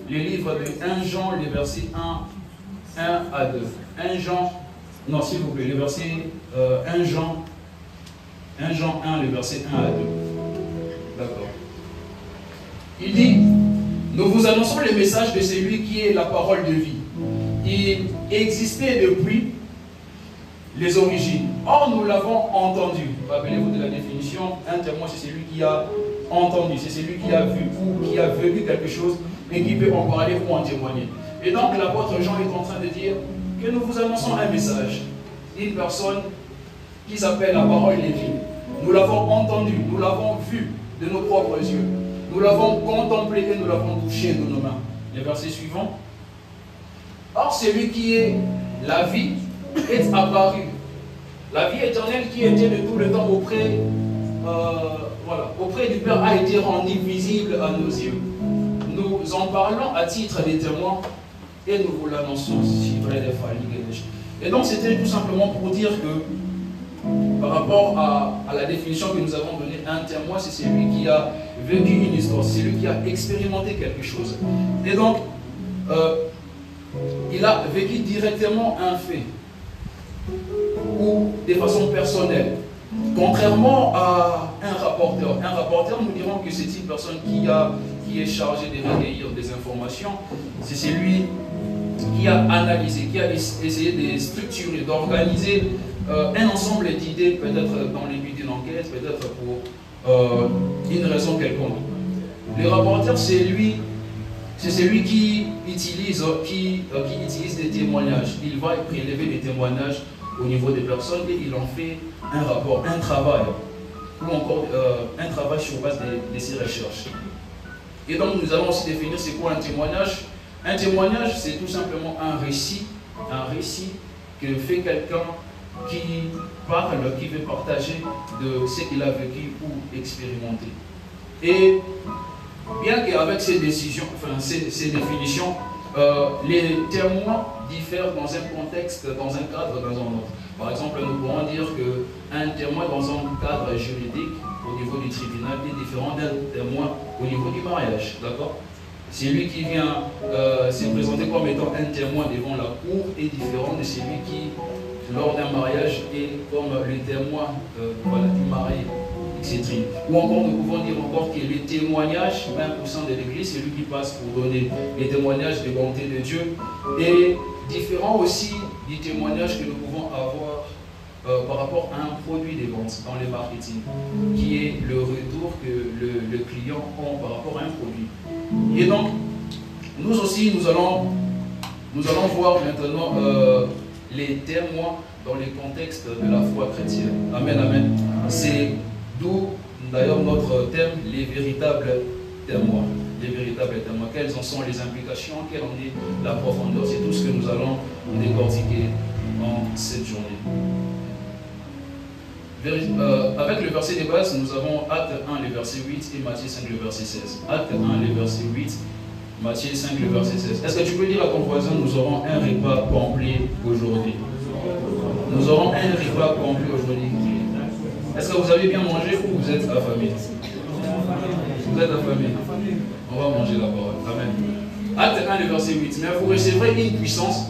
le livre de 1 Jean, les versets 1 à 2. 1 Jean, non s'il vous plaît, le verset 1 Jean 1, le verset 1 à 2. D'accord. Il dit, nous vous annonçons le message de celui qui est la parole de vie. Il existait depuis les origines. Or, nous l'avons entendu. Rappelez-vous de la définition. Un témoin, c'est celui qui a entendu, c'est celui qui a vu ou qui a vécu quelque chose et qui peut en parler ou en témoigner. Et donc, l'apôtre Jean est en train de dire que nous vous annonçons un message. Une personne qui s'appelle la parole de vie. Nous l'avons entendu, nous l'avons vu de nos propres yeux. Nous l'avons contemplé et nous l'avons touché de nos mains. Les versets suivants. Or, celui qui est la vie est apparu. La vie éternelle qui était de tout le temps auprès du Père a été rendue visible à nos yeux. Nous en parlons à titre de témoins et nous vous l'annonçons. Et donc, c'était tout simplement pour dire que par rapport à la définition que nous avons donnée, un témoin, c'est celui qui a vécu une histoire, c'est celui qui a expérimenté quelque chose. Et donc, il a vécu directement un fait, ou de façon personnelle. Contrairement à un rapporteur, nous dirons que c'est une personne qui est chargée de recueillir des informations. C'est celui qui a analysé, qui a essayé de structurer, d'organiser un ensemble d'idées, peut-être dans le but d'une enquête, peut-être pour une raison quelconque. Le rapporteur, c'est celui qui utilise des témoignages. Il va prélever des témoignages au niveau des personnes et il en fait un rapport, un travail, ou encore un travail sur base de ses recherches. Et donc nous allons aussi définir c'est quoi un témoignage. Un témoignage, c'est tout simplement un récit que fait quelqu'un qui parle, qui veut partager de ce qu'il a vécu ou expérimenté. Et bien qu'avec ces décisions, ces définitions, les témoins diffèrent dans un contexte, dans un cadre, dans un autre. Par exemple, nous pourrons dire qu'un témoin dans un cadre juridique au niveau du tribunal est différent d'un témoin au niveau du mariage. D'accord? Celui qui vient se présenter comme étant un témoin devant la cour est différent de celui qui, lors d'un mariage, est comme le témoin du marié. Etc. Ou encore, nous pouvons dire encore que le témoignage, 20% de l'Église, c'est lui qui passe pour donner les témoignages de bonté de Dieu, est différent aussi du témoignage que nous pouvons avoir par rapport à un produit de vente dans le marketing, qui est le retour que le client a par rapport à un produit. Et donc, nous aussi, nous allons voir maintenant les témoins dans le contexte de la foi chrétienne. Amen, amen. C'est d'où d'ailleurs notre thème, les véritables témoins. Les véritables témoins. Quelles en sont les implications, quelle en est la profondeur. C'est tout ce que nous allons décortiquer en cette journée. Avec le verset de base, nous avons Acte 1, le verset 8 et Matthieu 5, le verset 16. Acte 1, le verset 8, Matthieu 5, le verset 16. Est-ce que tu peux dire à ton voisin, nous aurons un repas complet aujourd'hui? Nous aurons un repas complet aujourd'hui. Est-ce que vous avez bien mangé ou vous êtes affamé? Vous êtes affamé. On va manger la parole. Amen. Acte 1, le verset 8. Mais vous recevrez une puissance,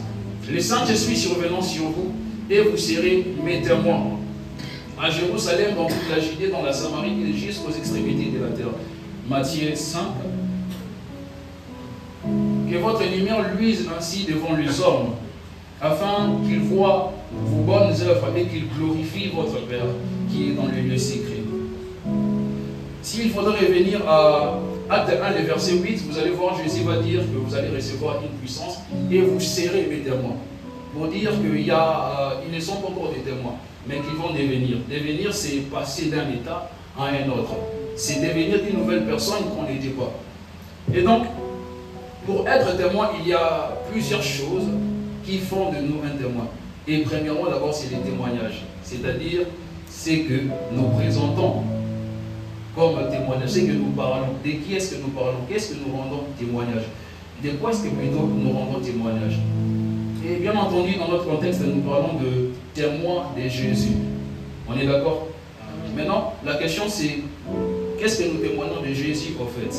le Saint-Esprit survenant sur vous, et vous serez mes témoins. À Jérusalem, dans toute la Judée, dans la Samarie et jusqu'aux extrémités de la terre. Matthieu 5. Que votre lumière luise ainsi devant les hommes, afin qu'ils voient vos bonnes œuvres et qu'ils glorifient votre Père qui est dans le lieu secret. S'il faudrait revenir à Acte 1, le verset 8, vous allez voir, Jésus va dire que vous allez recevoir une puissance et vous serez mes témoins. Pour dire qu'ils ne sont pas encore des témoins, mais qu'ils vont devenir. Devenir, c'est passer d'un état à un autre. C'est devenir une nouvelle personne qu'on n'était pas. Et donc, pour être témoin, il y a plusieurs choses qui font de nous un témoin. Et premièrement, d'abord, c'est les témoignages. C'est-à-dire, c'est que nous présentons comme témoignage, c'est que nous parlons. De qui est-ce que nous parlons? Qu'est-ce que nous rendons témoignage? De quoi est-ce que plutôt nous rendons témoignage? Et bien entendu, dans notre contexte, nous parlons de témoins de Jésus. On est d'accord? Maintenant, la question c'est, qu'est-ce que nous témoignons de Jésus au fait?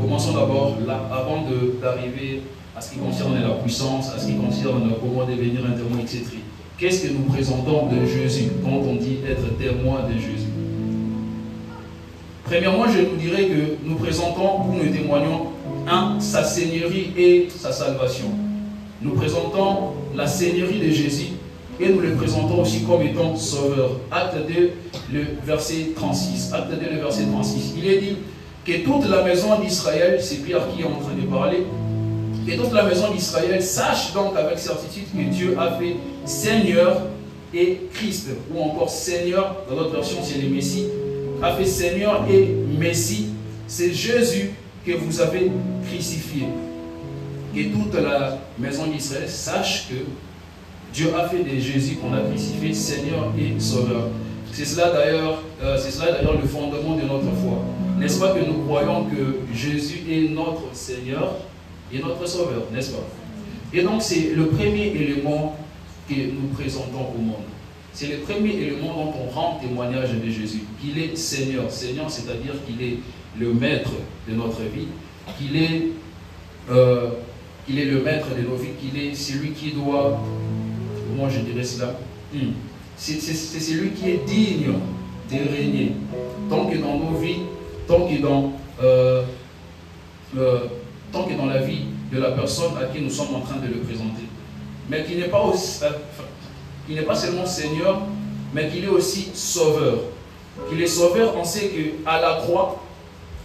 Commençons d'abord là, avant d'arriver à ce qui concerne la puissance, à ce qui concerne comment devenir un témoin, etc. Qu'est-ce que nous présentons de Jésus quand on dit être témoin de Jésus? Premièrement, je vous dirais que nous présentons ou nous témoignons sa seigneurie et sa salvation. Nous présentons la seigneurie de Jésus et nous le présentons aussi comme étant sauveur. Acte 2, le verset 36. Acte 2, le verset 36. Il est dit que toute la maison d'Israël, c'est Pierre qui est en train de parler, que toute la maison d'Israël sache donc avec certitude que Dieu a fait Seigneur et Christ, ou encore Seigneur, dans notre version c'est le Messie, a fait Seigneur et Messie, c'est Jésus que vous avez crucifié. Que toute la maison d'Israël sache que Dieu a fait de Jésus qu'on a crucifié Seigneur et Sauveur. C'est cela d'ailleurs le fondement de notre foi. N'est-ce pas que nous croyons que Jésus est notre Seigneur et notre Sauveur, n'est-ce pas? Et donc c'est le premier élément que nous présentons au monde. C'est le premier élément dont on rend témoignage de Jésus, qu'il est Seigneur. Seigneur, c'est-à-dire qu'il est le maître de notre vie, qu'il est le maître de nos vies, qu'il est celui qui doit, comment je dirais cela, c'est celui qui est digne de régner, tant que dans nos vies, tant que dans la vie de la personne à qui nous sommes en train de le présenter. Mais qui n'est pas aussi... Il n'est pas seulement Seigneur, mais qu'il est aussi Sauveur. Qu'il est Sauveur, on sait qu'à la croix,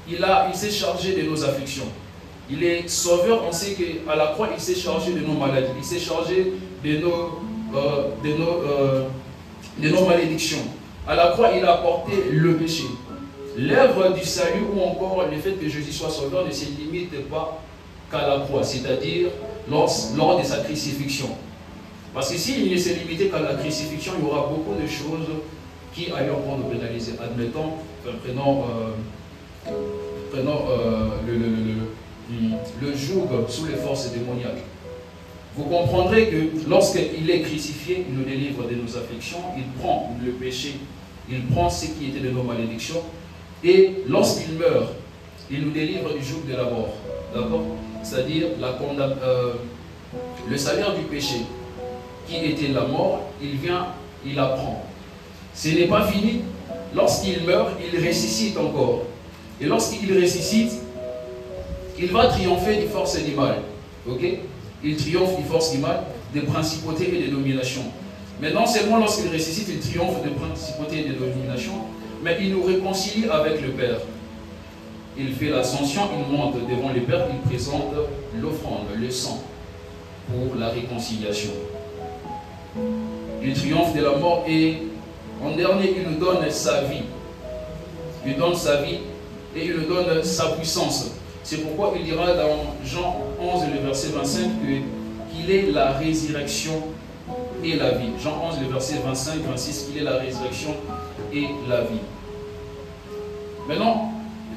il s'est chargé de nos afflictions. Il est Sauveur, on sait qu'à la croix, il s'est chargé de nos maladies. Il s'est chargé de nos malédictions. À la croix, il a porté le péché. L'œuvre du salut ou encore le fait que Jésus soit Sauveur ne se limite pas qu'à la croix, c'est-à-dire lors de sa crucifixion. Parce que s'il ne s'est limité qu'à la crucifixion, il y aura beaucoup de choses qui allaient encore nous pénaliser. Admettons, prenons le joug sous les forces démoniaques. Vous comprendrez que lorsqu'il est crucifié, il nous délivre de nos afflictions, il prend le péché, il prend ce qui était de nos malédictions, et lorsqu'il meurt, il nous délivre du joug de la mort. D'accord? C'est-à-dire le salaire du péché, qui était la mort, il vient, il la prend. Ce n'est pas fini. Lorsqu'il meurt, il ressuscite encore. Et lorsqu'il ressuscite, il va triompher des forces du mal. Ok? Il triomphe des forces du mal, des principautés et des dominations. Mais non seulement lorsqu'il ressuscite, il triomphe des principautés et des dominations, mais il nous réconcilie avec le Père. Il fait l'ascension, il monte devant le Père, il présente l'offrande, le sang, pour la réconciliation. Il triomphe de la mort et en dernier, il nous donne sa vie. Il donne sa vie et il nous donne sa puissance. C'est pourquoi il dira dans Jean 11, le verset 25, qu'il est la résurrection et la vie. Jean 11, le verset 25, 26, qu'il est la résurrection et la vie. Maintenant,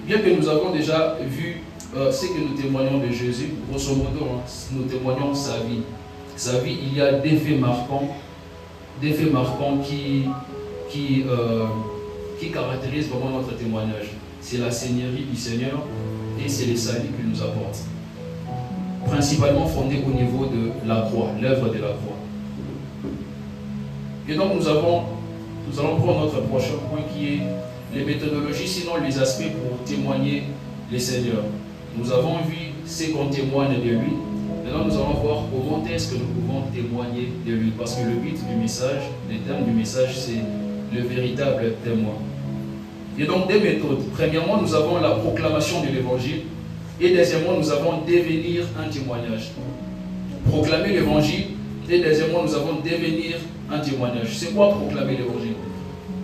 bien que nous avons déjà vu ce que nous témoignons de Jésus, grosso modo, nous témoignons sa vie. Sa vie, il y a des faits marquants qui caractérisent vraiment notre témoignage. C'est la seigneurie du Seigneur et c'est les saluts qu'il nous apporte. Principalement fondé au niveau de la croix, l'œuvre de la croix. Et donc nous allons prendre notre prochain point qui est les méthodologies, sinon les aspects pour témoigner les Seigneurs. Nous avons vu ce qu'on témoigne de lui. Maintenant, nous allons voir comment est-ce que nous pouvons témoigner de lui. Parce que le but du message, le terme du message, c'est le véritable témoin. Et donc, des méthodes. Premièrement, nous avons la proclamation de l'évangile. Et deuxièmement, nous avons devenir un témoignage. Proclamer l'évangile. Et deuxièmement, nous avons devenir un témoignage. C'est quoi proclamer l'évangile?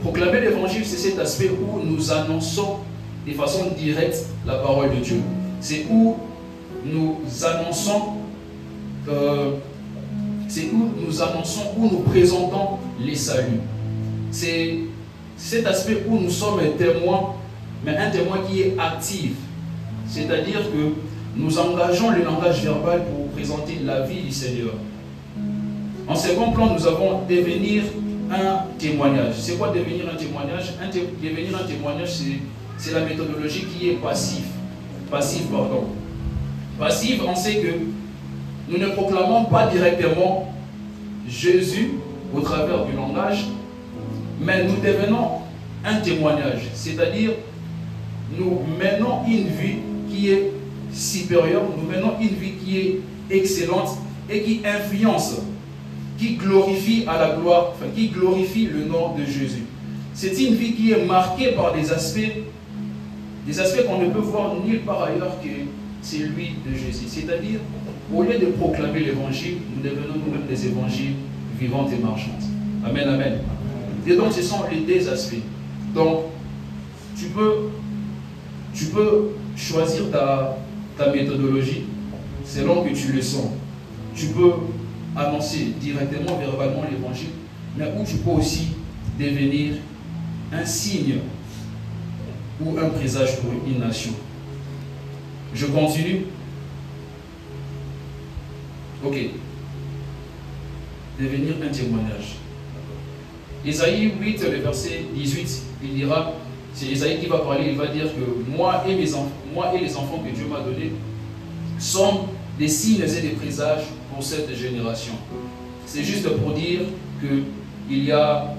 Proclamer l'évangile, c'est cet aspect où nous annonçons de façon directe la parole de Dieu. C'est où nous annonçons, où nous présentons les saluts. C'est cet aspect où nous sommes témoins, mais un témoin qui est actif. C'est-à-dire que nous engageons le langage verbal pour présenter la vie du Seigneur. En second plan, nous avons devenir un témoignage. C'est quoi devenir un témoignage? Devenir un témoignage, c'est la méthodologie qui est passive. Passive, pardon. Passive, on sait que nous ne proclamons pas directement Jésus au travers du langage, mais nous devenons un témoignage, c'est-à-dire nous menons une vie qui est supérieure, nous menons une vie qui est excellente et qui influence, qui glorifie à la gloire, enfin qui glorifie le nom de Jésus. C'est une vie qui est marquée par des aspects qu'on ne peut voir nulle part ailleurs que celui de Jésus. C'est-à-dire, au lieu de proclamer l'évangile, nous devenons nous-mêmes des évangiles vivantes et marchandes. Amen, amen. Et donc, ce sont les deux aspects. Donc, tu peux choisir ta méthodologie selon que tu le sens. Tu peux annoncer directement, verbalement l'évangile, mais où tu peux aussi devenir un signe ou un présage pour une nation. Je continue. Ok. Devenir un témoignage. Ésaïe 8, le verset 18, il dira, c'est Ésaïe qui va parler, il va dire que moi et les enfants que Dieu m'a donnés sommes des signes et des présages pour cette génération. C'est juste pour dire qu'il y a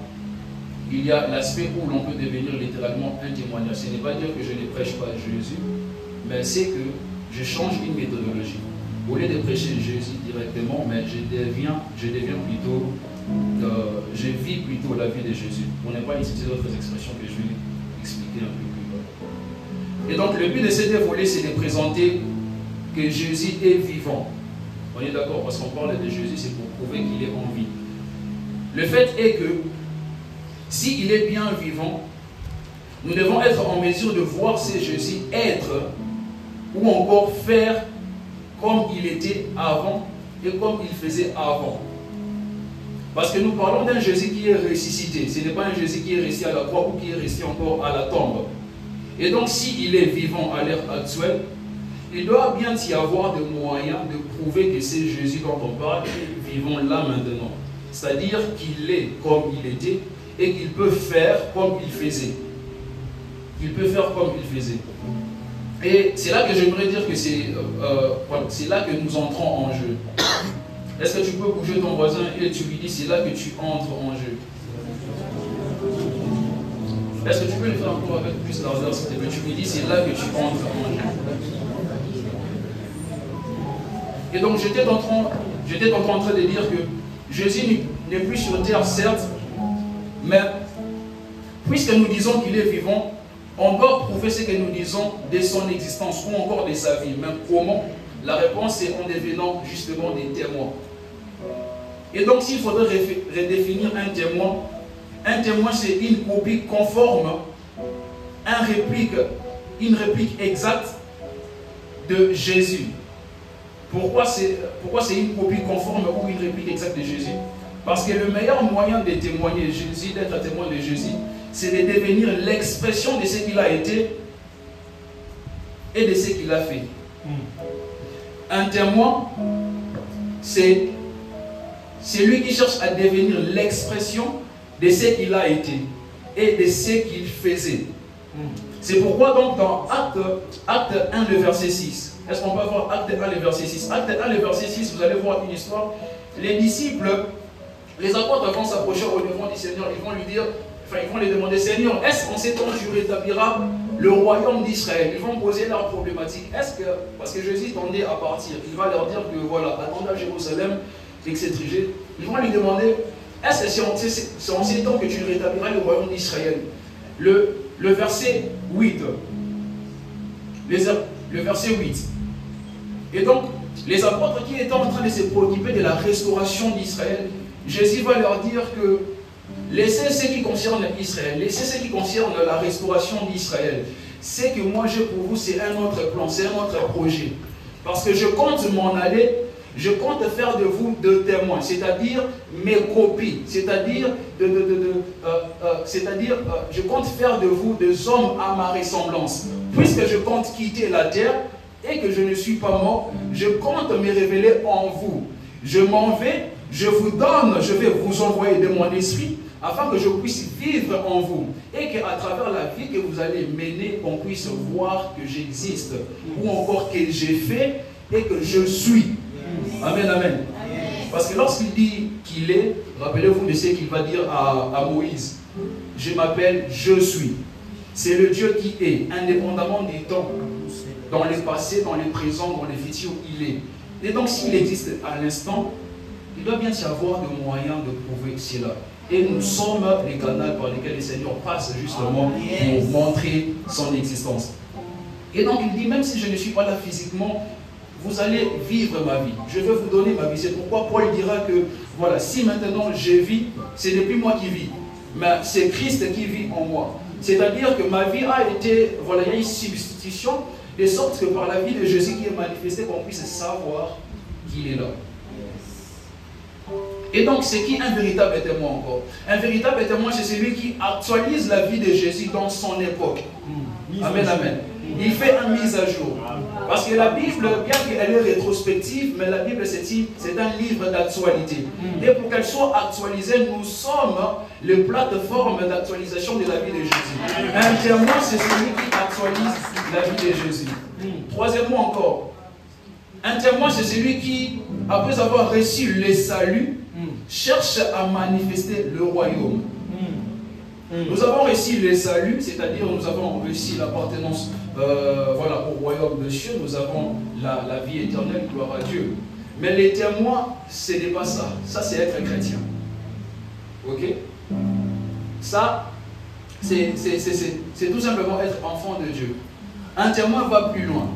l'aspect où l'on peut devenir littéralement un témoignage. Ce n'est pas dire que je ne prêche pas Jésus, mais c'est que je change une méthodologie. Au lieu de prêcher Jésus directement, mais je vis plutôt la vie de Jésus. On n'est pas utiliser d'autres expressions que je vais expliquer un peu plus bas. Et donc le but de cette volée, c'est de présenter que Jésus est vivant. On est d'accord, parce qu'on parle de Jésus, c'est pour prouver qu'il est en vie. Le fait est que s'il est bien vivant, nous devons être en mesure de voir ce Jésus être ou encore faire comme il était avant et comme il faisait avant. Parce que nous parlons d'un Jésus qui est ressuscité. Ce n'est pas un Jésus qui est resté à la croix ou qui est resté encore à la tombe. Et donc, s'il est vivant à l'ère actuelle, il doit bien y avoir des moyens de prouver que c'est Jésus dont on parle et vivant là maintenant. C'est-à-dire qu'il est comme il était et qu'il peut faire comme il faisait. Il peut faire comme il faisait. Et c'est là que j'aimerais dire que c'est là que nous entrons en jeu. Est-ce que tu peux bouger ton voisin et tu lui dis c'est là que tu entres en jeu? Est-ce que tu peux le faire encore avec plus d'ardeur, s'il te plaît? Tu lui dis c'est là que tu entres en jeu. Et donc j'étais en train de dire que Jésus n'est plus sur terre, certes, mais puisque nous disons qu'il est vivant, on doit prouver ce que nous disons de son existence ou encore de sa vie. Mais comment? La réponse est en devenant justement des témoins. Et donc s'il faudrait redéfinir un témoin c'est une copie conforme, une réplique exacte de Jésus. Pourquoi c'est une copie conforme ou une réplique exacte de Jésus? Parce que le meilleur moyen de témoigner Jésus, d'être témoin de Jésus, c'est de devenir l'expression de ce qu'il a été et de ce qu'il a fait. Un témoin, c'est lui qui cherche à devenir l'expression de ce qu'il a été et de ce qu'il faisait. C'est pourquoi donc dans Acte 1, le verset 6, est-ce qu'on peut voir Acte 1, le verset 6? Acte 1, le verset 6, vous allez voir une histoire. Les disciples, les apôtres vont s'approcher au devant du Seigneur, ils vont lui dire, ils vont lui demander, Seigneur, est-ce qu'en ces temps tu rétabliras le royaume d'Israël? Ils vont poser leur problématique. Parce que Jésus tendait à partir, il va leur dire que voilà, attendez à Jérusalem, etc. Ils vont lui demander, est-ce que c'est en ces temps que tu rétabliras le royaume d'Israël? Le verset 8. Le verset 8. Et donc, les apôtres qui étaient en train de se préoccuper de la restauration d'Israël, Jésus va leur dire que laissez ce qui concerne Israël, laissez ce qui concerne la restauration d'Israël. Ce que moi j'ai pour vous, c'est un autre plan, c'est un autre projet. Parce que je compte m'en aller, je compte faire de vous deux témoins, c'est-à-dire mes copies, c'est-à-dire je compte faire de vous des hommes à ma ressemblance. Puisque je compte quitter la terre et que je ne suis pas mort, je compte me révéler en vous. Je m'en vais, je vous donne, je vais vous envoyer de mon esprit, afin que je puisse vivre en vous et qu'à travers la vie que vous allez mener, on puisse voir que j'existe ou encore que j'ai fait et que je suis. Amen, amen. Parce que lorsqu'il dit qu'il est, rappelez-vous de ce qu'il va dire à Moïse. Je m'appelle, je suis. C'est le Dieu qui est, indépendamment du temps, dans le passé, dans le présent, dans le futur, il est. Et donc s'il existe à l'instant, il doit bien y avoir des moyens de prouver cela. Et nous sommes les canaux par lesquels le Seigneur passe justement pour montrer son existence. Et donc il dit, même si je ne suis pas là physiquement, vous allez vivre ma vie. Je vais vous donner ma vie. C'est pourquoi Paul dira que, voilà, si maintenant je vis, c'est depuis moi qui vis. Mais c'est Christ qui vit en moi. C'est-à-dire que ma vie a été, voilà, il y a une substitution, de sorte que par la vie de Jésus qui est manifestée, qu'on puisse savoir qu'il est là. Et donc, c'est qui un véritable témoin encore? Un véritable témoin, c'est celui qui actualise la vie de Jésus dans son époque. Amen, amen. Il fait une mise à jour. Parce que la Bible, bien qu'elle est rétrospective, mais la Bible, c'est un livre d'actualité. Et pour qu'elle soit actualisée, nous sommes les plateformes d'actualisation de la vie de Jésus. Un témoin, c'est celui qui actualise la vie de Jésus. Troisièmement encore, un témoin, c'est celui qui, après avoir reçu le salut, cherche à manifester le royaume. Nous avons reçu le salut, c'est-à-dire nous avons reçu l'appartenance voilà, au royaume de Dieu, nous avons la vie éternelle, gloire à Dieu. Mais les témoins, ce n'est pas ça. Ça, c'est être chrétien. Ok? Ça, c'est tout simplement être enfant de Dieu. Un témoin va plus loin.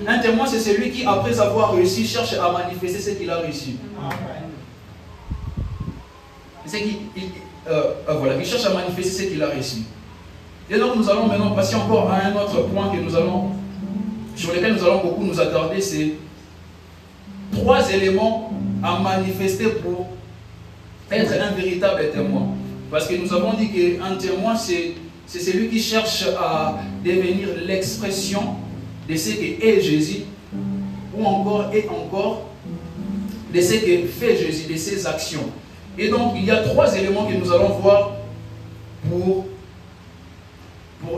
Un témoin, c'est celui qui, après avoir réussi, cherche à manifester ce qu'il a réussi. C'est voilà, il cherche à manifester ce qu'il a réussi. Et donc nous allons maintenant passer encore à un autre point que sur lequel nous allons beaucoup nous attarder, c'est 3 éléments à manifester pour être un véritable témoin. Parce que nous avons dit qu'un témoin, c'est celui qui cherche à devenir l'expression de ce qu'est Jésus, ou encore et encore de ce que fait Jésus, de ses actions. Et donc, il y a 3 éléments que nous allons voir pour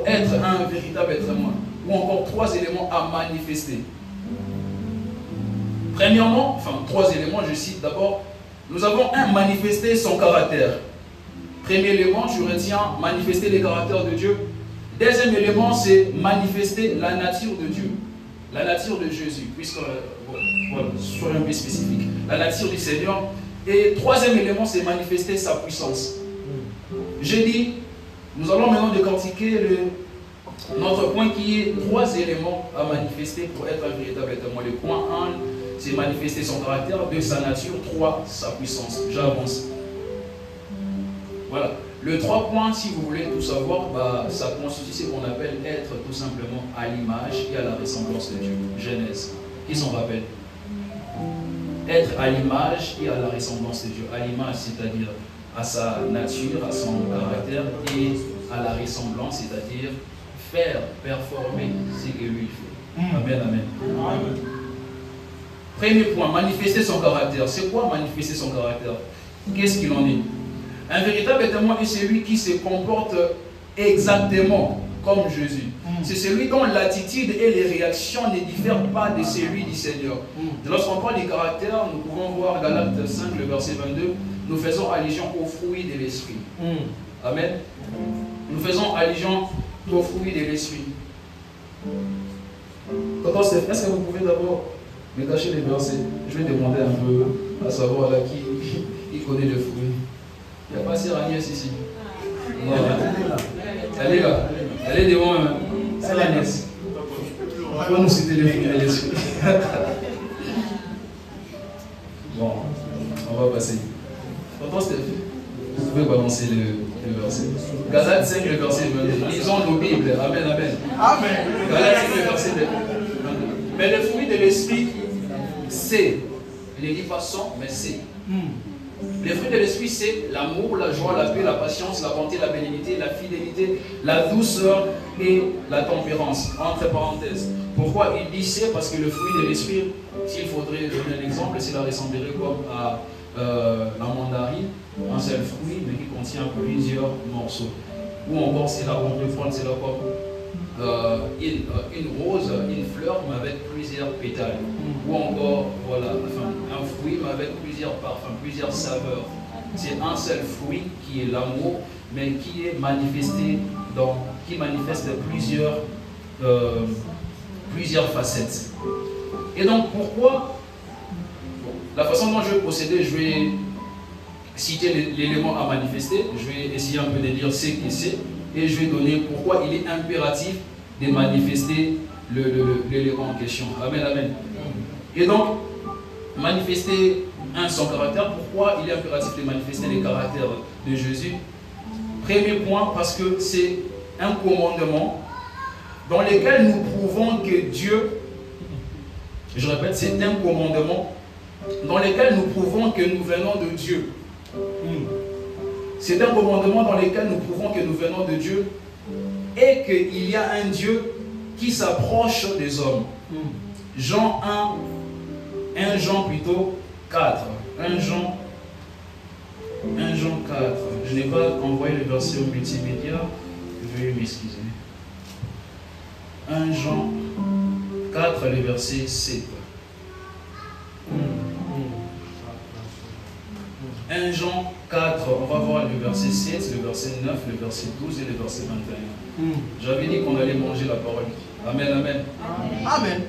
être un véritable témoin, ou encore 3 éléments à manifester. Premièrement, enfin 3 éléments, je cite d'abord, nous avons manifester son caractère. Premier élément, je retiens manifester le caractère de Dieu. Deuxième élément, c'est manifester la nature de Dieu, la nature de Jésus, puisque, voilà, soyons un peu spécifique, la nature du Seigneur. Et 3e élément, c'est manifester sa puissance. J'ai dit, nous allons maintenant décortiquer notre point qui est 3 éléments à manifester pour être un véritable témoin. Le point 1, c'est manifester son caractère. 2, sa nature. 3, sa puissance. J'avance. Voilà. Le 3 points, si vous voulez tout savoir, ça constitue ce qu'on appelle être tout simplement à l'image et à la ressemblance de Dieu. Genèse. Qui s'en rappelle? Être à l'image et à la ressemblance de Dieu. À l'image, c'est-à-dire à sa nature, à son caractère, et à la ressemblance, c'est-à-dire faire, performer ce que lui fait. Amen, amen. Amen. Premier point, manifester son caractère. C'est quoi manifester son caractère? Qu'est-ce qu'il en est? Un véritable témoin est celui qui se comporte exactement comme Jésus. C'est celui dont l'attitude et les réactions ne diffèrent pas de celui du Seigneur. Lorsqu'on parle du caractère, nous pouvons voir Galates 5, le verset 22, nous faisons allusion aux fruits de l'esprit. Amen. Nous faisons allusion aux fruits de l'esprit. Est-ce que vous pouvez d'abord me cacher les versets? Je vais demander un peu à savoir là qui connaît les fruits. Il n'y a pas Sœur Agnès ici. Voilà. Elle est là. Elle est devant même. C'est Agnès. On va nous citer les fruits de l'esprit. Bon, on va passer. Tonton Steph, vous pouvez balancer le verset. Galates 5, le verset 22. Lisons nos Bibles. Amen, amen. Amen. Galates 5, le verset 22. Mais le fruit de l'esprit, c'est. Il ne dit pas son, mais c'est. Les fruits de l'esprit, c'est l'amour, la joie, la paix, la patience, la bonté, la bénignité, la fidélité, la douceur et la tempérance. Entre parenthèses. Pourquoi il dit c'est? Parce que le fruit de l'esprit, s'il faudrait donner un exemple, cela ressemblerait comme à la mandarine, un seul fruit, mais qui contient plusieurs morceaux. Ou encore, c'est là où on peut prendre, c'est là comme une rose, une fleur, mais avec plusieurs pétales. Ou encore, voilà, enfin, un fruit, mais avec plusieurs parfums, plusieurs saveurs. C'est un seul fruit qui est l'amour, mais qui est manifesté qui manifeste plusieurs facettes. Et donc, pourquoi? La façon dont je vais procéder, je vais citer l'élément à manifester, je vais essayer un peu de dire ce que c'est, et je vais donner pourquoi il est impératif de manifester l'élément en question. Amen, amen. Et donc, manifester son caractère, pourquoi il est impératif de manifester les caractères de Jésus? Premier point, parce que c'est un commandement dans lequel nous prouvons que Dieu, je répète, c'est un commandement dans lequel nous prouvons que nous venons de Dieu. C'est un commandement dans lequel nous prouvons que nous venons de Dieu et qu'il y a un Dieu qui s'approche des hommes. Jean 1 Jean plutôt 4. 1 Jean 4. Je n'ai pas envoyé le verset au multimédia. Veuillez m'excuser. 1 Jean 4, le verset 7. 1 Jean 4, on va voir le verset 7, le verset 9, le verset 12 et le verset 21. J'avais dit qu'on allait manger la parole. Amen, amen. Amen.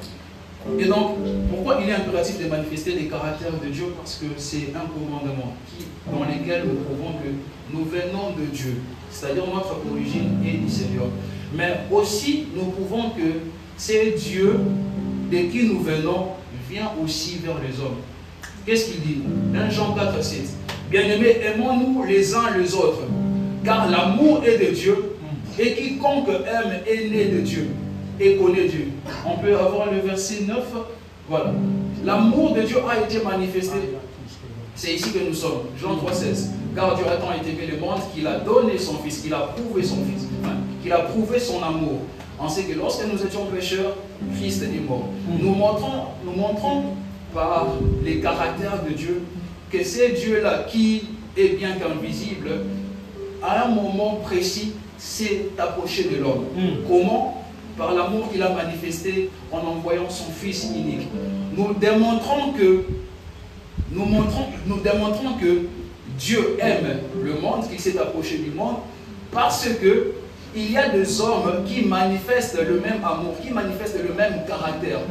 Et donc, pourquoi il est impératif de manifester les caractères de Dieu? Parce que c'est un commandement dans lequel nous prouvons que nous venons de Dieu. C'est-à-dire notre origine est du Seigneur. Mais aussi, nous prouvons que c'est Dieu de qui nous venons vient aussi vers les hommes. Qu'est-ce qu'il dit? 1 Jean 4, 7. Bien-aimés, aimons-nous les uns les autres, car l'amour est de Dieu, et quiconque aime est né de Dieu et connaît Dieu. On peut avoir le verset 9. Voilà. L'amour de Dieu a été manifesté. C'est ici que nous sommes. Jean 3, 16. Car Dieu a tant aimé le monde qu'il a donné son Fils, qu'il a prouvé son Fils, qu'il a prouvé son amour. On sait que lorsque nous étions pécheurs, Christ est mort. Nous montrons par les caractères de Dieu que c'est Dieu-là qui est bien qu'invisible, à un moment précis, s'est approché de l'homme. Comment? Par l'amour qu'il a manifesté en envoyant son Fils unique. Nous démontrons que Dieu aime le monde, qu'il s'est approché du monde, parce que il y a des hommes qui manifestent le même amour, qui manifestent le même caractère.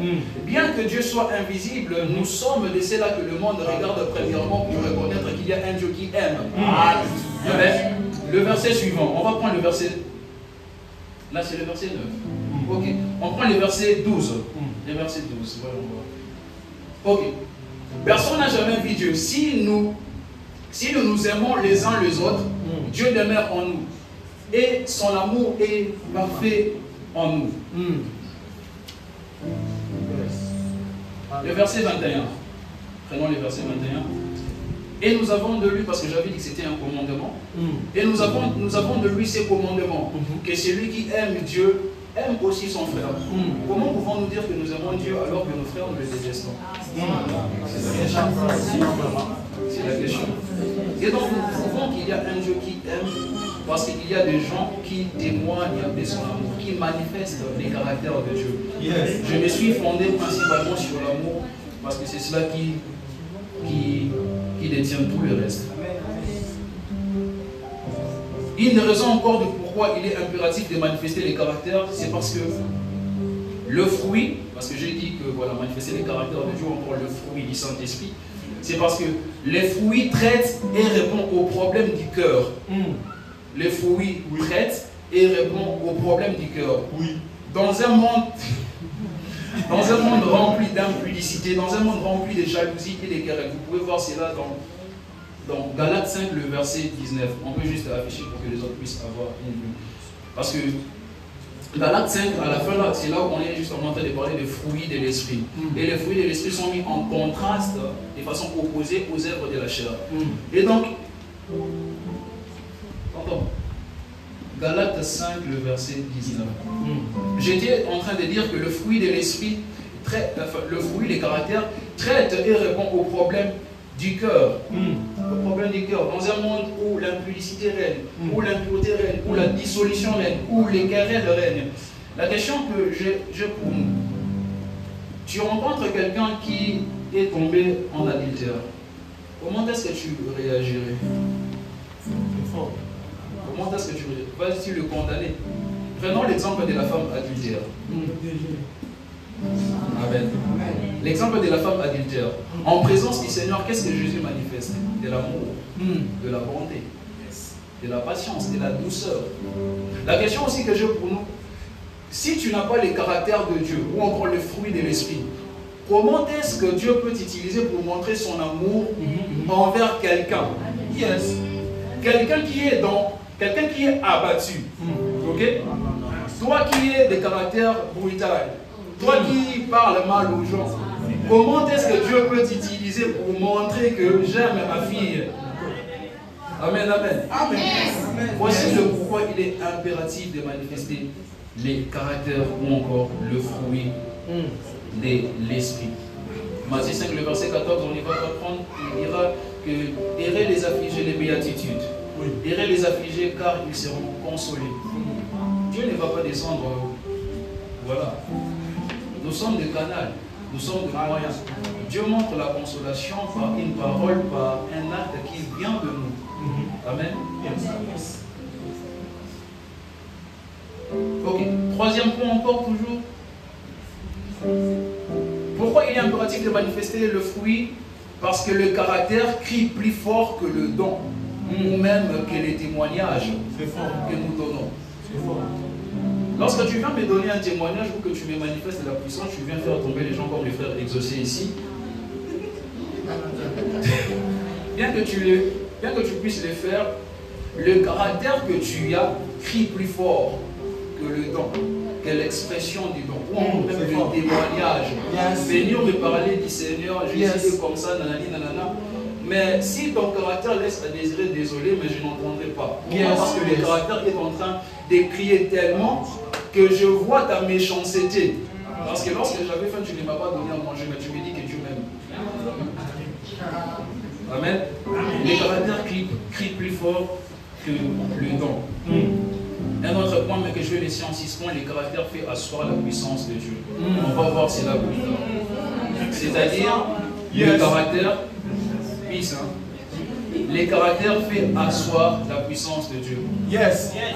Bien que Dieu soit invisible, nous sommes de ceux-là que le monde regarde premièrement pour reconnaître qu'il y a un Dieu qui aime. Amen. Le verset suivant, on va prendre le verset. Là, c'est le verset 9. Ok. On prend le verset 12. Le verset 12. Ok. Personne n'a jamais vu Dieu. Si nous nous aimons les uns les autres, Dieu demeure en nous. Et son amour est parfait en nous. Le verset 21. Prenons le verset 21. Et nous avons de lui, parce que j'avais dit que c'était un commandement, et nous avons de lui ces commandements, que celui qui aime Dieu aime aussi son frère. Comment pouvons-nous dire que nous aimons Dieu alors que nos frères nous le détestons? C'est la question. Et donc nous prouvons qu'il y a un Dieu qui aime, parce qu'il y a des gens qui témoignent de son amour, qui manifestent les caractères de Dieu. Je me suis fondé principalement sur l'amour, parce que c'est cela qui détient tout le reste. Une raison encore de pourquoi il est impératif de manifester les caractères, c'est parce que le fruit, parce que j'ai dit que voilà, manifester les caractères de Dieu, encore le fruit du Saint-Esprit, c'est parce que les fruits traitent et répondent aux problèmes du cœur. Les fruits traitent et répondent aux problèmes du cœur. Dans un monde rempli d'impudicité, dans un monde rempli de jalousie et de querelles, vous pouvez voir cela dans Galates 5, le verset 19. On peut juste afficher pour que les autres puissent avoir une vue. Parce que Galates 5, à la fin, là, c'est là où on est juste en train de parler des fruits de l'esprit. Et les fruits de l'esprit sont mis en contraste, de façon opposée aux œuvres de la chair. Et donc, Galates 5, le verset 19. J'étais en train de dire que le fruit de l'esprit, le fruit des caractères, traite et répond aux problèmes du cœur. Le problème du cœur. Dans un monde où l'impudicité règne, où l'impureté règne, où la dissolution règne, où les querelles règnent, la question que j'ai pour nous, tu rencontres quelqu'un qui est tombé en adultère. Comment est-ce que tu réagirais? Comment est-ce que tu réagirais? Vas-tu le condamner? Prenons l'exemple de la femme adultère. Amen. L'exemple de la femme adultère. En présence du Seigneur, qu'est-ce que Jésus manifeste? De l'amour, de la bonté, de la patience, de la douceur. La question aussi que j'ai pour nous, si tu n'as pas les caractères de Dieu ou encore le fruit de l'esprit, comment est-ce que Dieu peut t'utiliser pour montrer son amour envers quelqu'un? Yes. Quelqu'un qui est abattu. Ok? Toi qui es de caractère brutal, toi qui parles mal aux gens, comment est-ce que Dieu peut t'utiliser pour montrer que j'aime ma fille? Amen, amen. Amen. Voici le pourquoi il est impératif de manifester les caractères ou encore le fruit de l'esprit. Matthieu 5, le verset 14, on y va apprendre, il dira que errez les affligés, les béatitudes. Errez les affligés car ils seront consolés. Dieu ne va pas descendre, voilà. Nous sommes des canaux, nous sommes des moyens. Dieu montre la consolation par une parole, par un acte qui vient de nous. Amen. Ok, troisième point encore toujours. Pourquoi il est impératif de manifester le fruit? Parce que le caractère crie plus fort que le don, ou même que les témoignages que nous donnons. Lorsque tu viens me donner un témoignage ou que tu me manifestes la puissance, tu viens faire tomber les gens comme les frères exaucés ici. Bien que tu puisses le faire, le caractère que tu as crie plus fort que le don, que l'expression du don, ou encore même le témoignage. Venir me parler du Seigneur, je suis comme ça, nanani, nanana. Mais si ton caractère laisse à désirer, désolé, mais je n'entendrai pas. Parce que le caractère est en train de crier tellement que je vois ta méchanceté. Parce que lorsque j'avais faim, tu ne m'as pas donné à manger, mais tu me dis que tu m'aimes. Amen. Le caractère crie plus fort que le don. Un autre point, mais que je vais laisser en 6 points, le caractère fait asseoir la puissance de Dieu. On va voir cela plus tard. C'est-à-dire, le caractère, les caractères fait asseoir la puissance de Dieu.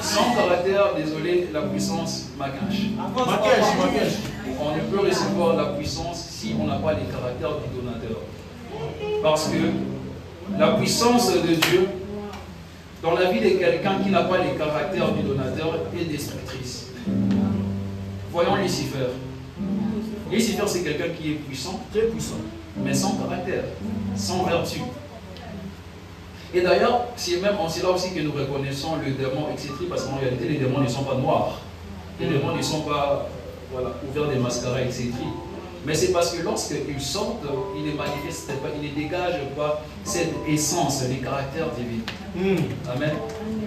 Sans caractère, désolé, la puissance m'agache. On ne peut recevoir la puissance si on n'a pas les caractères du donateur. Parce que la puissance de Dieu, dans la vie de quelqu'un qui n'a pas les caractères du donateur, est destructrice. Voyons Lucifer. Lucifer, c'est quelqu'un qui est puissant, très puissant, mais sans caractère, sans vertu. Et d'ailleurs, c'est même en cela aussi que nous reconnaissons le démon, etc. Parce qu'en réalité, les démons ne sont pas noirs. Les démons ne sont pas ouverts des mascarades, etc. Mais c'est parce que lorsqu'ils sortent, ils ne manifestent pas, ils ne dégagent pas cette essence, les caractères divins. Amen.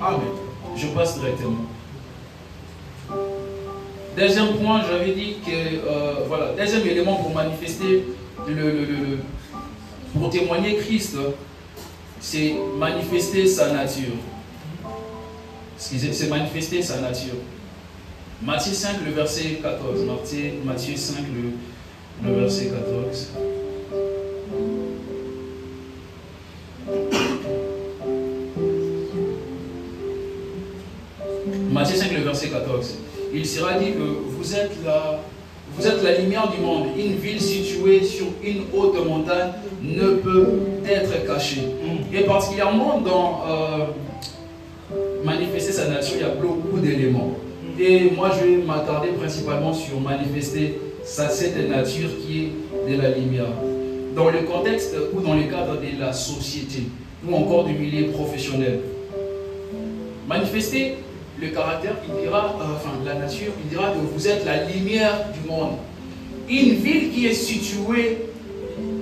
Amen. Je passe directement. Deuxième point, j'avais dit que, voilà, deuxième élément pour manifester, pour témoigner Christ, c'est manifester sa nature. C'est manifester sa nature. Matthieu 5, le verset 14. Matthieu 5, le verset 14. Matthieu 5, le verset 14. Il sera dit que vous êtes la lumière du monde. Une ville située sur une haute montagne ne peut être cachée. Et particulièrement dans manifester sa nature, il y a beaucoup d'éléments. Et moi, je vais m'attarder principalement sur manifester cette nature qui est de la lumière. Dans le contexte ou dans le cadre de la société, ou encore du milieu professionnel. Manifester le caractère, il dira, la nature, il dira que vous êtes la lumière du monde. Une ville qui est située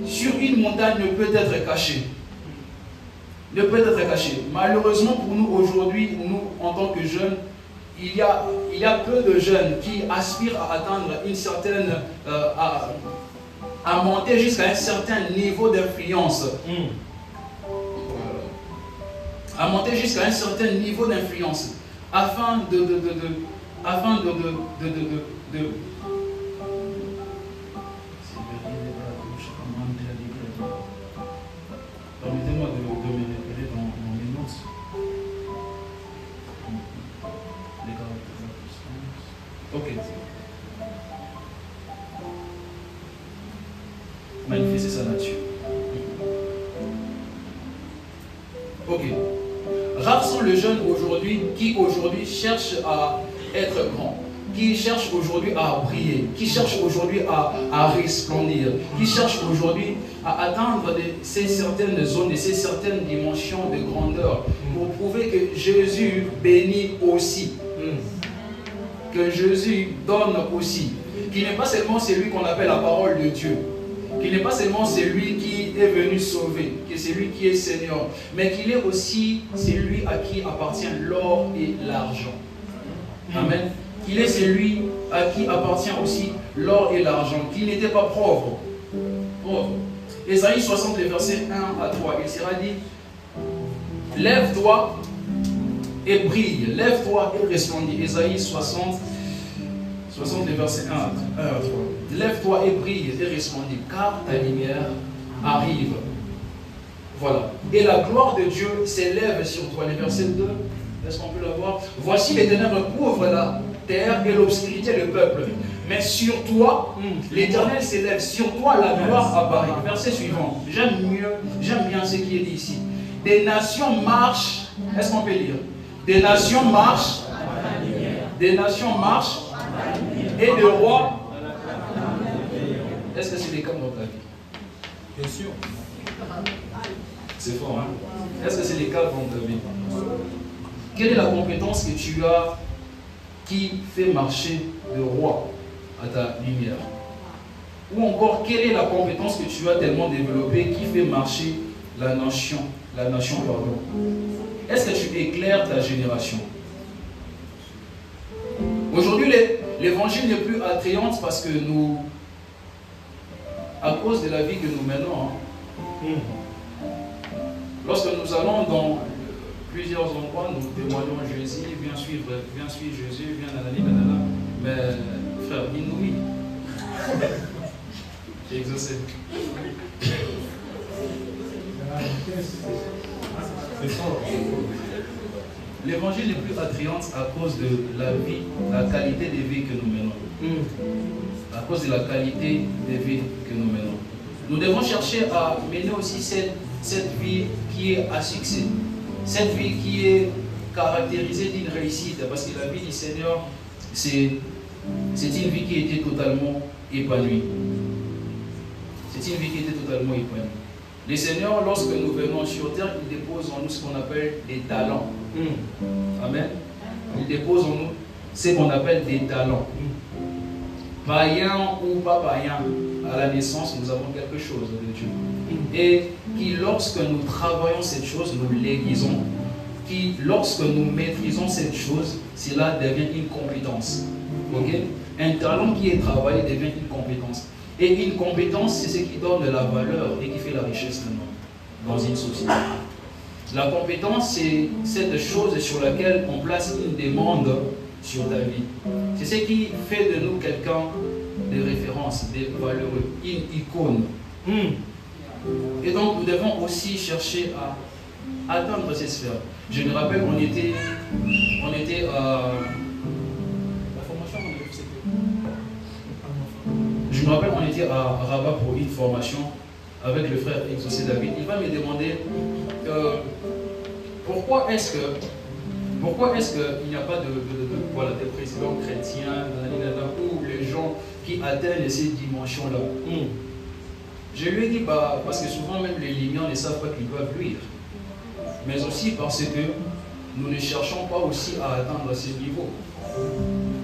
sur une montagne ne peut être cachée. Ne peut être cachée. Malheureusement pour nous aujourd'hui, nous en tant que jeunes, il y a peu de jeunes qui aspirent à atteindre une certaine à monter jusqu'à un certain niveau d'influence. À monter jusqu'à un certain niveau d'influence. Afin de permettez-moi de me rappeler dans mes notes. Les caractères. Ok. Manifester sa nature. Ok. Rares sont les jeunes aujourd'hui qui aujourd'hui cherchent à être grands, qui cherchent aujourd'hui à briller, qui cherchent aujourd'hui à resplendir, qui cherchent aujourd'hui à atteindre ces certaines zones et ces certaines dimensions de grandeur pour prouver que Jésus bénit aussi, que Jésus donne aussi, qu'il n'est pas seulement celui qu'on appelle la parole de Dieu, qu'il n'est pas seulement celui qui est venu sauver, que c'est lui qui est Seigneur, mais qu'il est aussi celui à qui appartient l'or et l'argent. Amen. Qu'il est celui à qui appartient aussi l'or et l'argent, qu'il n'était pas pauvre. Ésaïe 60, les versets 1 à 3, il sera dit: lève-toi et brille, lève-toi et resplendis. Ésaïe 60, les versets 1 à 3. Lève-toi et brille et resplendis, car ta lumière arrive. Voilà. Et la gloire de Dieu s'élève sur toi. Les versets 2, est-ce qu'on peut la voir? Voici les ténèbres couvrent la terre et l'obscurité le peuple. Mais sur toi, l'Éternel s'élève. Sur toi, la gloire apparaît. Verset suivant. J'aime bien ce qui est dit ici. Des nations marchent. Est-ce qu'on peut lire? Des nations marchent. Des nations marchent. Et le roi. Est-ce que c'est les cas dans ta vie? Bien sûr. C'est fort, hein? Est-ce que c'est les cas dans ta vie? Quelle est la compétence que tu as qui fait marcher le roi à ta lumière? Ou encore, quelle est la compétence que tu as tellement développée qui fait marcher la nation, pardon? Est-ce que tu éclaires ta génération? Aujourd'hui, l'évangile n'est plus attrayant parce que nous, à cause de la vie que nous menons, lorsque nous allons dans plusieurs endroits, nous témoignons Jésus, viens suivre Jésus, viens nanani, nanana. Mais frère, dis-nous oui. J'ai exaucé. L'évangile n'est plus attrayant à cause de la vie, la qualité de vie que nous menons. À cause de la qualité de vie que nous menons. Nous devons chercher à mener aussi cette vie qui est à succès. Cette vie qui est caractérisée d'une réussite. Parce que la vie du Seigneur, c'est une vie qui était totalement épanouie. C'est une vie qui était totalement épanouie. Le Seigneur, lorsque nous venons sur terre, il dépose en nous ce qu'on appelle des talents. Amen. Il dépose en nous ce qu'on appelle des talents. Païen ou pas païen, à la naissance, nous avons quelque chose de Dieu. Et qui, lorsque nous travaillons cette chose, nous l'aiguisons. Qui, lorsque nous maîtrisons cette chose, cela devient une compétence. Okay? Un talent qui est travaillé devient une compétence. Et une compétence, c'est ce qui donne la valeur et qui fait la richesse d'un homme dans une société. La compétence, c'est cette chose sur laquelle on place une demande sur ta vie. C'est ce qui fait de nous quelqu'un de référence, de valeureux, une icône. Et donc, nous devons aussi chercher à atteindre ces sphères. Je me rappelle, on était Je me rappelle, on était à Rabat pour une formation avec le frère Exaucé David. Il va me demander pourquoi est-ce qu'il n'y a pas de présidents chrétiens ou les gens qui atteignent ces dimensions-là. Je lui ai dit, parce que souvent même les lignants ne savent pas qu'ils doivent luire. Mais aussi parce que nous ne cherchons pas aussi à atteindre ces niveaux.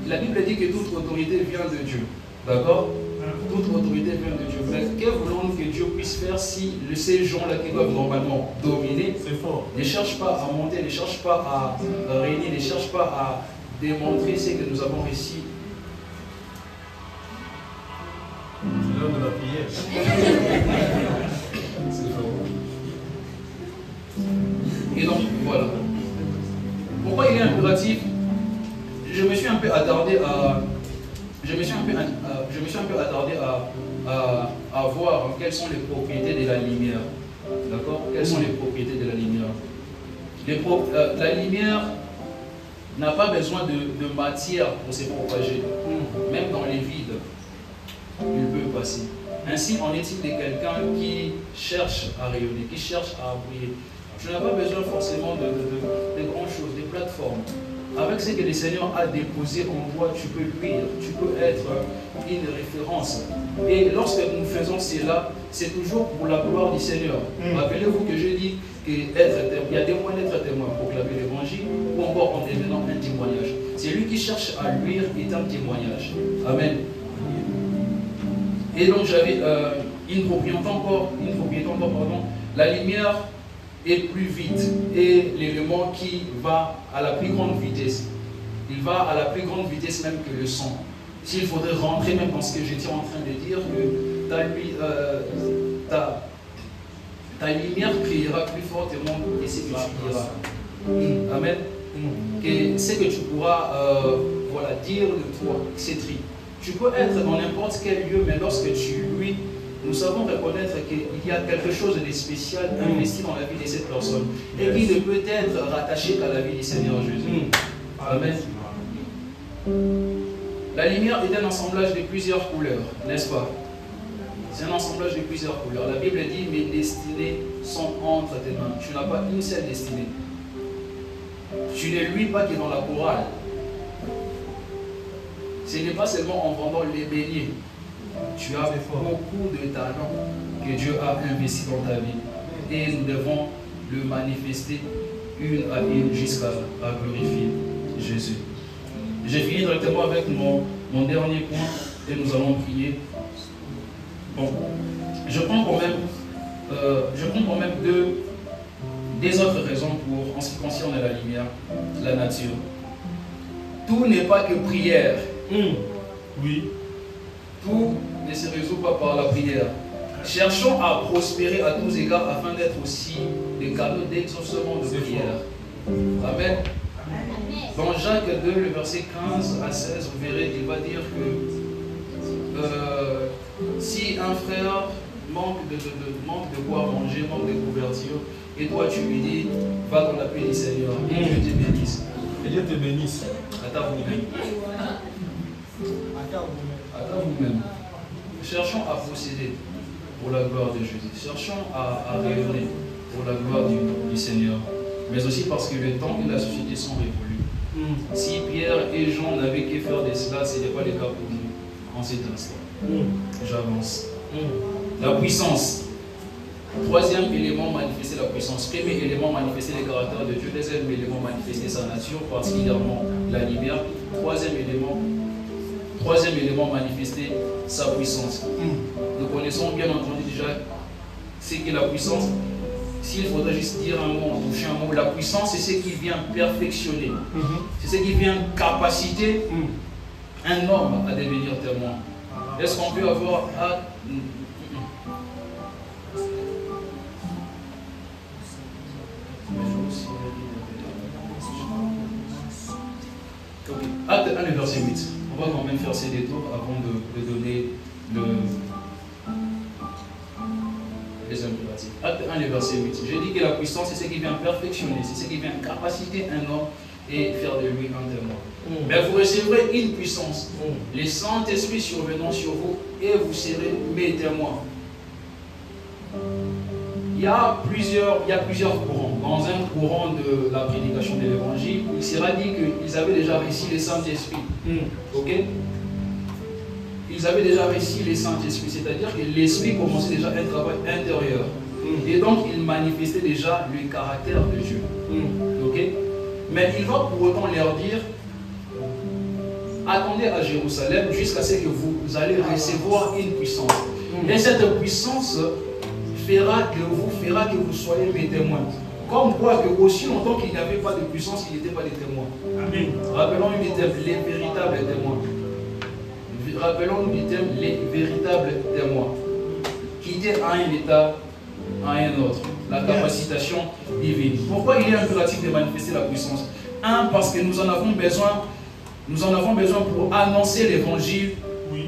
La Bible dit que toute autorité vient de Dieu. D'accord? Toute autorité vient de Dieu. Mais que voulons-nous que Dieu puisse faire si ces gens-là qui doivent normalement dominer ne cherchent pas à monter, ne cherchent pas à régner, ne cherchent pas à démontrer ce que nous avons réussi? C'est l'heure de la prière. Et donc, voilà. Pourquoi il est impératif? Je me suis un peu attardé à voir quelles sont les propriétés de la lumière. D'accord? Quelles sont les propriétés de la lumière? La lumière n'a pas besoin de matière pour se propager. Même dans les vides, il peut passer. Ainsi, en est-il de quelqu'un qui cherche à rayonner, qui cherche à briller? Tu n'as pas besoin forcément de grandes choses, des plateformes. Avec ce que le Seigneur a déposé en toi, tu peux luire, tu peux être une référence. Et lorsque nous faisons cela, c'est toujours pour la gloire du Seigneur. Rappelez-vous que je dis qu'il y a des moyens d'être témoin pour clamer l'évangile ou encore en devenant un témoignage. C'est lui qui cherche à luire est un témoignage. Amen. Et donc j'avais une propriété encore, pardon. La lumière est plus vite et l'élément qui va à la plus grande vitesse. Il va à la plus grande vitesse même que le son. S'il faudrait rentrer même dans ce que j'étais en train de dire, que ta lumière criera plus fortement et ce que tu diras. Amen. Et ce que tu pourras voilà, dire de toi, c'est tri. Tu peux être dans n'importe quel lieu, mais lorsque tu lui, nous savons reconnaître qu'il y a quelque chose de spécial investi dans la vie de cette personne et qui ne peut être rattaché qu'à la vie du Seigneur Jésus. Amen. La lumière est un assemblage de plusieurs couleurs, n'est-ce pas? C'est un assemblage de plusieurs couleurs. La Bible dit, mes destinées sont entre tes mains. Tu n'as pas une seule destinée. Tu ne luis pas que dans la chorale. Ce n'est pas seulement en vendant les beignets. Tu as beaucoup de talents que Dieu a investi dans ta vie. Et nous devons le manifester une à une jusqu'à glorifier Jésus. J'ai fini directement avec mon dernier point et nous allons prier. Bon, je prends quand même des autres raisons pour, en ce qui concerne la lumière, la nature. Tout n'est pas que prière. Oui. Tout ne se résout pas par la prière. Cherchons à prospérer à tous égards afin d'être aussi des canaux d'exaucement de prière. Amen. Dans Jacques 2, le verset 15 à 16, vous verrez, il va dire que si un frère manque de quoi manger, manque de couverture, et toi tu lui dis, va dans la paix du Seigneur, et Dieu te bénisse. Et Dieu te bénisse. Attends vous-même. Attends vous-même. Cherchons à posséder pour la gloire de Jésus. Cherchons à rayonner pour la gloire du Seigneur. Mais aussi parce que le temps et la société sont révolus. Si Pierre et Jean n'avaient qu'à faire de cela, ce n'est pas le cas pour nous en cet instant. J'avance. La puissance. Troisième élément, manifester la puissance. Premier élément, manifester le caractère de Dieu. Deuxième élément, manifester sa nature, particulièrement la lumière. Troisième élément, manifester sa puissance. Nous connaissons bien entendu déjà ce qu'est la puissance. S'il faudrait juste dire un mot, toucher un mot, la puissance, c'est ce qui vient perfectionner. C'est ce qui vient capaciter un homme à devenir témoin. Est-ce qu'on peut avoir... Acte 1, le verset 8. On va quand même faire ces détours avant de donner les impératifs. Acte 1, le verset 8. J'ai dit que la puissance, c'est ce qui vient perfectionner, c'est ce qui vient capaciter un homme et faire de lui un témoin. Mais vous recevrez une puissance, le Saint-Esprit survenant sur vous, et vous serez mes témoins. Il y a plusieurs courants. Dans un courant de la prédication de l'évangile, il sera dit qu'ils avaient déjà reçu le Saint-Esprit. Ok? Ils avaient déjà reçu le Saint-Esprit, c'est-à-dire que l'Esprit commençait déjà un travail intérieur. Et donc, il manifestait déjà le caractère de Dieu. Ok? Mais il va pour autant leur dire, attendez à Jérusalem jusqu'à ce que vous allez recevoir une puissance. Et cette puissance fera que vous soyez mes témoins. Comme quoi que aussi longtemps qu'il n'y avait pas de puissance, il n'était pas des témoins. Amen. Rappelons-nous du thème, les véritables témoins. Rappelons-nous du thème, les véritables témoins. quitter un état à un autre. La capacitation divine. Pourquoi il est impératif de manifester la puissance? Un, parce que nous en avons besoin. Nous en avons besoin pour annoncer l'évangile. Oui.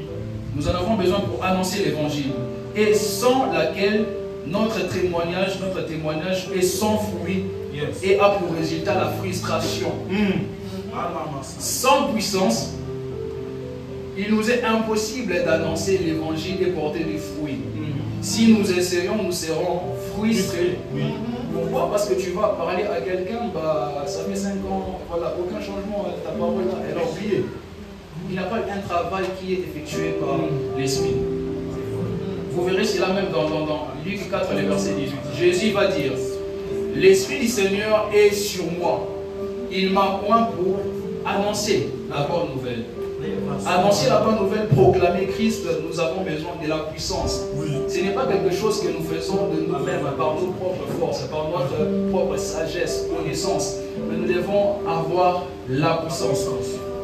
Nous en avons besoin pour annoncer l'évangile. Et sans laquelle notre témoignage est sans fruit. Yes. Et a pour résultat la frustration. Sans puissance, il nous est impossible d'annoncer l'évangile et porter des fruits. Si nous essayons, nous serons frustrés. Oui. Pourquoi? Parce que tu vas parler à quelqu'un, bah, ça fait 5 ans, voilà, aucun changement, ta parole là, elle a oublié. Il n'a pas un travail qui est effectué par l'Esprit. Vous verrez cela même dans Luc 4, le verset 18. Jésus va dire, l'Esprit du Seigneur est sur moi. Il m'a point pour annoncer la bonne nouvelle. Annoncer la bonne nouvelle, proclamer Christ, nous avons besoin de la puissance. Oui. Ce n'est pas quelque chose que nous faisons de nous-mêmes, par nos propres forces, par notre propre sagesse, connaissance. Mais nous devons avoir la puissance.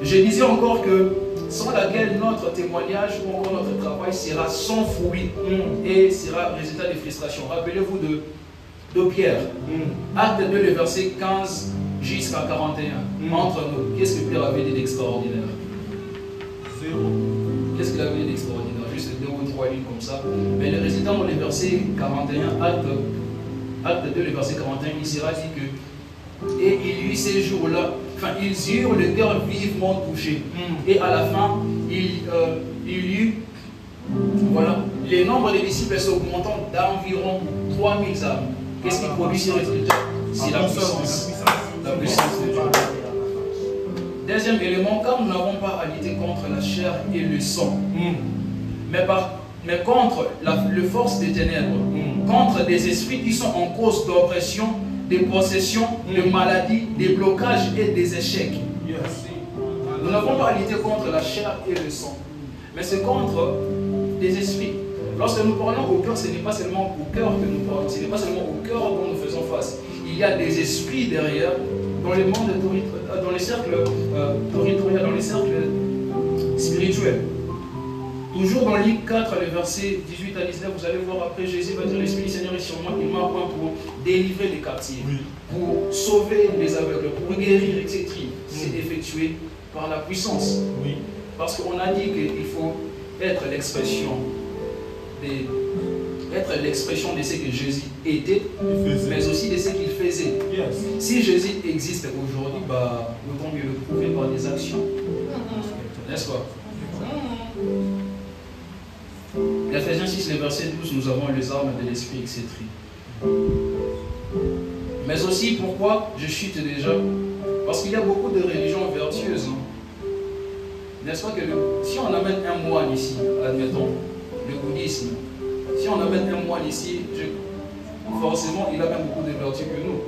Je disais encore que sans laquelle notre témoignage ou encore notre travail sera sans fruit et sera résultat de frustration. Rappelez-vous de Pierre. Acte 2, le verset 15 jusqu'à 41. Entre nous, qu'est-ce que Pierre avait dit d'extraordinaire? Qu'est-ce qu'il avait dit d'extraordinaire? Juste 2 ou 3 lignes comme ça. Mais le résultat dans le verset 41, acte 2, le verset 41, il sera dit que et il eut ces jours-là, enfin ils eurent le cœur vivement touché. Et à la fin, il eut, voilà, le nombre des disciples s'augmentant d'environ 3000 âmes. Qu'est-ce qui produit ces résultats? C'est la puissance. La puissance de Dieu. Deuxième élément, car nous n'avons pas à lutter contre la chair et le sang, mais contre la force des ténèbres, contre des esprits qui sont en cause d'oppression, de possession, de maladies, des blocages et des échecs. Nous n'avons pas à lutter contre la chair et le sang, mais c'est contre des esprits. Lorsque nous parlons au cœur, ce n'est pas seulement au cœur que nous parlons, ce n'est pas seulement au cœur dont nous faisons face. Il y a des esprits derrière, dans les mondes, dans les cercles territoriaux, dans les cercles spirituels. Toujours dans Luc 4, le verset 18 à 19, vous allez voir après, Jésus va dire, l'Esprit du Seigneur est sur moi, il m'a point pour délivrer les captifs, pour sauver les aveugles, pour guérir, etc. C'est effectué par la puissance. Parce qu'on a dit qu'il faut être l'expression de ce que Jésus était, mais aussi de ce qu'il faisait. Si Jésus existe aujourd'hui, bah, autant mieux le prouver par des actions. N'est-ce pas? Ephésiens 6, le verset 12, nous avons les armes de l'esprit, etc. Mais aussi, pourquoi je chute déjà? Parce qu'il y a beaucoup de religions vertueuses. N'est-ce pas que si on amène un moine ici, admettons, le bouddhisme, si on amène un moine ici, forcément, il a même beaucoup de vertus que nous.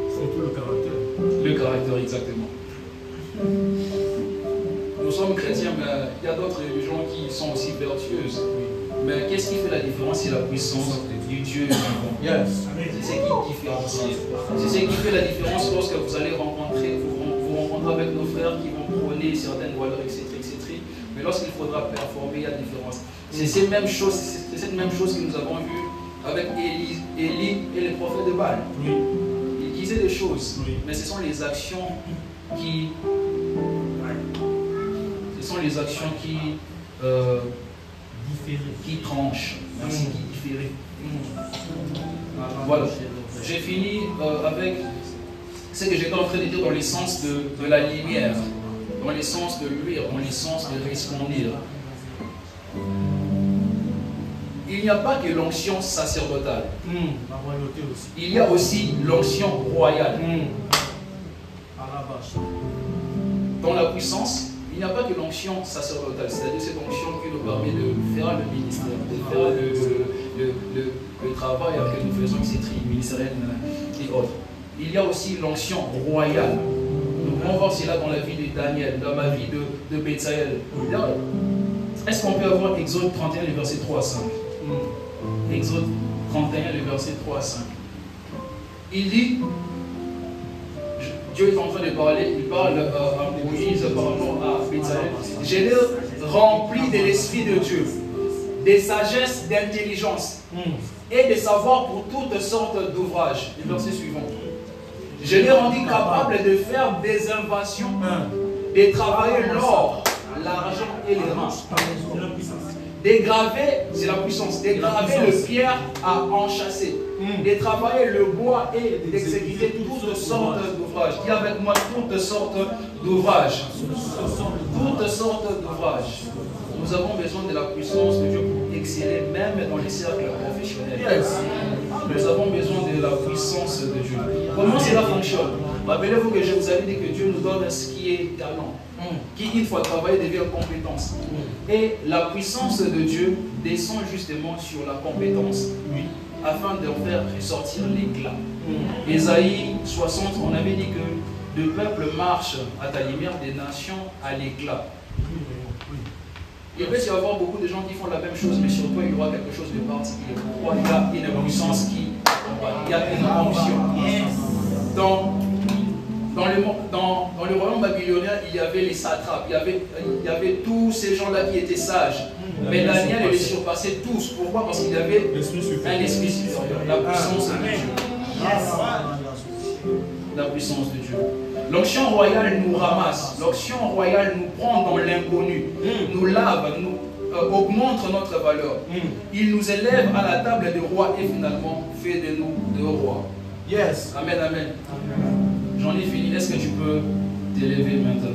Surtout le caractère. Le caractère, exactement. Nous sommes chrétiens, mais il y a d'autres religions qui sont aussi vertueuses. Mais qu'est-ce qui fait la différence? C'est la puissance du Dieu vivant. C'est ce qui différencie. C'est ce qui fait la différence lorsque vous allez rencontrer, vous rencontrez avec nos frères qui vont prôner certaines valeurs, etc. Mais lorsqu'il faudra performer, il y a une différence. C'est cette même chose que nous avons vue avec Élie et les prophètes de Baal. Ils disaient des choses, mais ce sont les actions qui tranchent. Merci, qui différent. Voilà. J'ai fini avec ce que j'étais en train de dire dans l'essence de la lumière, dans l'essence de luire, dans l'essence de resplendir. Il n'y a pas que l'onction sacerdotale. Il y a aussi l'onction royale. Dans la puissance, il n'y a pas que l'onction sacerdotale, c'est-à-dire cette onction qui nous permet de faire le ministère, de faire le travail que nous faisons, etc., ministériel et autres. Il y a aussi l'onction royale. Nous pouvons voir cela dans la vie de Daniel, dans la vie de Betsaël. Est-ce qu'on peut avoir Exode 31, les versets 3 à 5? Exode 31, les versets 3 à 5. Il dit, Dieu est en train de parler, il parle à Moïse par rapport à Betsaël. Je l'ai rempli de l'Esprit de Dieu, des sagesses, d'intelligence et des savoirs pour toutes sortes d'ouvrages. Le verset suivant. Je l'ai rendu capable de faire des inventions, de travailler l'or, l'argent et les reins. Dégraver, c'est la puissance, dégraver le pierre à enchâsser, de travailler le bois et d'exécuter toutes sortes d'ouvrages. Dis avec moi toutes sortes d'ouvrages. Toutes sortes d'ouvrages. Nous avons besoin de la puissance de Dieu pour exceller même dans les cercles professionnels. Nous avons besoin de la puissance de Dieu. Comment cela fonctionne? Rappelez-vous que je vous avais dit que Dieu nous donne ce qui est talent, qui une fois travaillé devient compétence. Et la puissance de Dieu descend justement sur la compétence, afin de faire ressortir l'éclat. Ésaïe 60, on avait dit que le peuple marche à ta lumière, des nations à l'éclat. Il peut y avoir beaucoup de gens qui font la même chose, mais sur toi il y aura quelque chose de particulier. Pourquoi? Il y a une puissance qui accompagne, il y a une onction. Dans le royaume babylonien, il y avait les satrapes, il y avait tous ces gens-là qui étaient sages. Mais Daniel les surpassait tous. Pourquoi? Parce qu'il y avait un esprit supérieur, la puissance de Dieu. La puissance de Dieu. L'onction royale nous ramasse, l'onction royale nous prend dans l'inconnu, nous lave, nous augmente notre valeur. Il nous élève à la table des rois et finalement fait de nous deux rois. Yes. Amen, amen. J'en ai fini. Est-ce que tu peux t'élever maintenant?